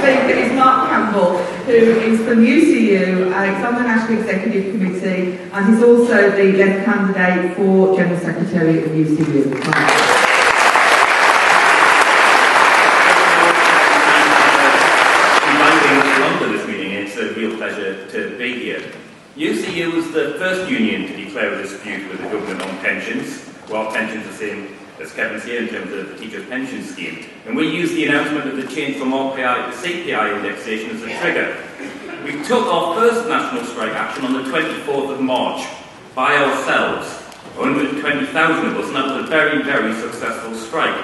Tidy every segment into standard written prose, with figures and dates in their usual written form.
speaker is Mark Campbell, who is from UCU, he's on the National Executive Committee, and he's also the left candidate for General Secretary of UCU. It's a real pleasure to be here. UCU was the first union to declare a dispute with the government on pensions, while pensions are the same as Kevin's here in terms of the teacher's pension scheme. And we used the announcement of the change from RPI to CPI indexation as a trigger. We took our first national strike action on the 24th of March by ourselves, 120,000 of us, and that was a very, very successful strike.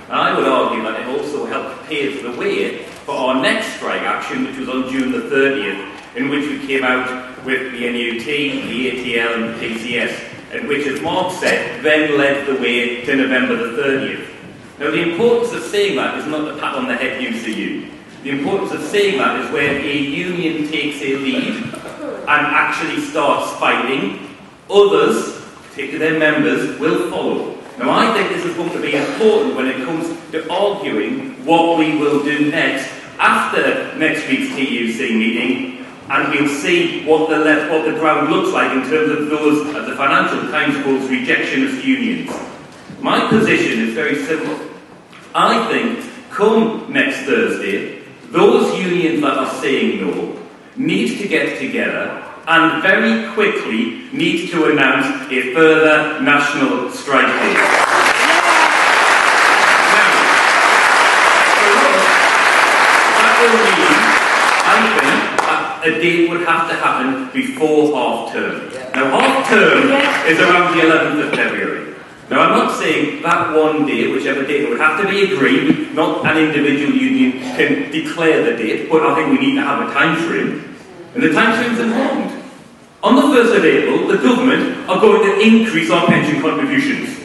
And I would argue that it also helped pave the way for our next strike action, which was on June the 30th, in which we came out with the NUT, the ATL and the PCS, and which, as Mark said, then led the way to November the 30th. Now, the importance of saying that is not a pat on the head UCU. The importance of saying that is when a union takes a lead and actually starts fighting, others, particularly their members, will follow. Now, I think this is going to be important when it comes to arguing what we will do next after next week's TUC meeting, and we'll see what the ground looks like in terms of those, as the Financial Times calls, rejectionist unions. My position is very simple. I think, come next Thursday, those unions that are saying no need to get together and very quickly need to announce a further national strike date. Now, for us, that will mean, I think, a date would have to happen before half-term. Now, half-term is around the 11th of February. Now, I'm not saying that one day, whichever date, it would have to be agreed, not an individual union can declare the date, but I think we need to have a time frame, and the time frame is important. On the 1st of April, the government are going to increase our pension contributions.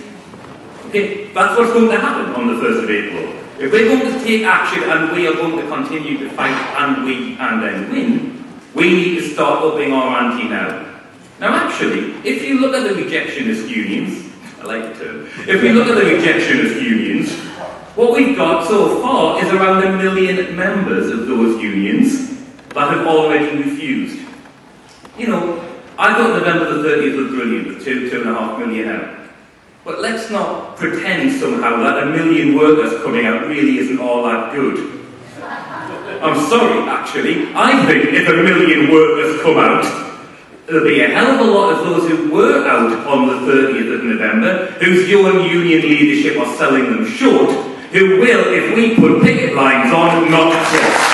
Okay, that's what's going to happen on the 1st of April. If we're going to take action and we are going to continue to fight and then win, we need to start upping our ante now. Now actually, if you look at the rejectionist unions, I like the term, if we look at the rejectionist unions, what we've got so far is around 1 million members of those unions that have already refused. You know, I thought November the 30th was brilliant with 2.5 million out. But let's not pretend somehow that 1 million workers coming out really isn't all that good. I'm sorry, actually. I think if 1 million workers come out, there'll be a hell of a lot of those who were out on the 30th of November, whose young union leadership are selling them short, who will, if we put picket lines on, not cross.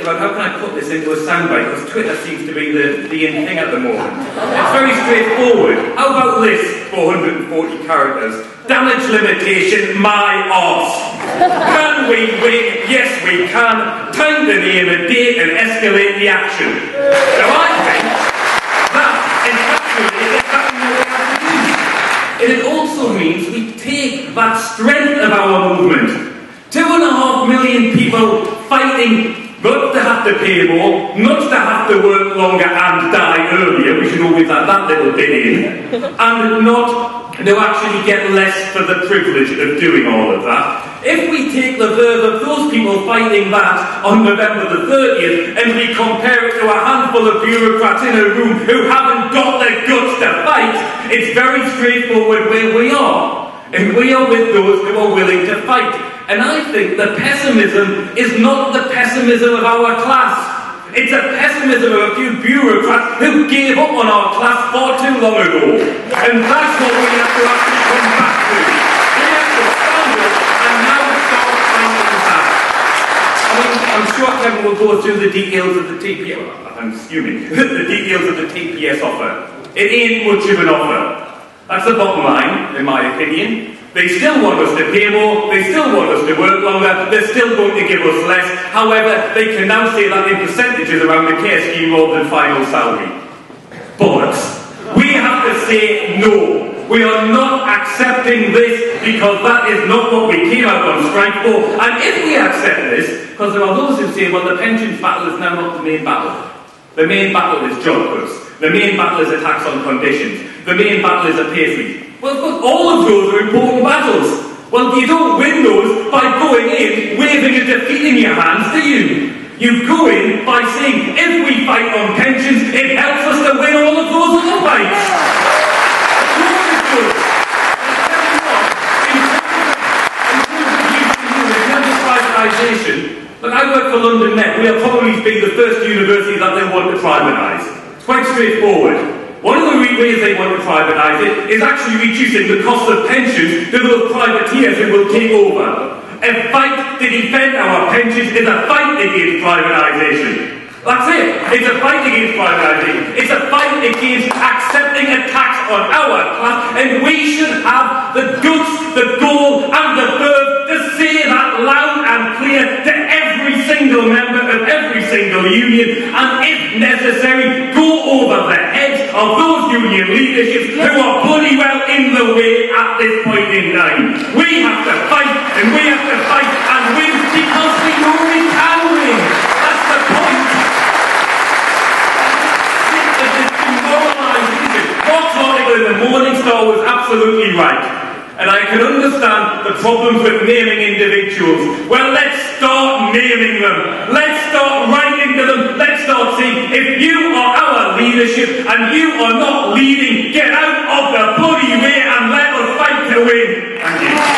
About how can I put this into a soundbite, because Twitter seems to be the in thing at the moment. It's very straightforward. How about this, 440 characters? Damage limitation, my arse. Can we win? Yes, we can. Time to name a date and escalate the action. Now I think that is actually exactly what we have to do. And it also means we take that strength of our movement. 2.5 million people fighting not to have to pay more, not to have to work longer and die earlier, we should always add that little bit in, and not to actually get less for the privilege of doing all of that. If we take the verve of those people fighting that on November the 30th and we compare it to a handful of bureaucrats in a room who haven't got the guts to fight, it's very straightforward where we are. And we are with those who are willing to fight. And I think the pessimism is not the pessimism of our class. It's a pessimism of a few bureaucrats who gave up on our class far too long ago. And that's what we have to actually come back to. We have to stand up and now start fighting back. I mean, I'm sure Kevin will go through the details of the TPS. I'm assuming the details of the TPS offer. It ain't much of an offer. That's the bottom line, in my opinion. They still want us to pay more, they still want us to work longer, they're still going to give us less. However, they can now say that in percentages around the care scheme rather than final salary. Bollocks. We have to say no. We are not accepting this because that is not what we came out on strike for. And if we accept this, because there are those who say, well, the pensions battle is now not the main battle. The main battle is job cuts. The main battle is a tax on conditions. The main battle is a pay freeze. Well, but all of those are important battles. Well, you don't win those by going in, waving a defeat in your hands, do you? You go in by saying, if we fight on pensions, it helps us to win all of those other fights. Of course it does. In terms of privatisation, look, I work for London Met. We are probably being the first university that they want to privatise. It's quite straightforward. One of the ways they want to privatise it is actually reducing the cost of pensions to those privateers who will take over. A fight to defend our pensions is a fight against privatisation. That's it. It's a fight against privatisation. It's a fight against accepting a tax on our class, and we should have the guts, the gall and the verve to say that loud and clear to every single member of every single union, and if necessary, go over the heads of those union leaderships who are bloody well in the way at this point in time. We have to fight, and we have to fight and win because we know we can win. That's the point. Rock's article in the Morning Star was absolutely right. And I can understand the problems with naming individuals. Well, let's start naming them. Let's start writing to them. Let's start saying, if you are our leadership and you are not leading, get out of the bloody way and let us fight to win. Thank you.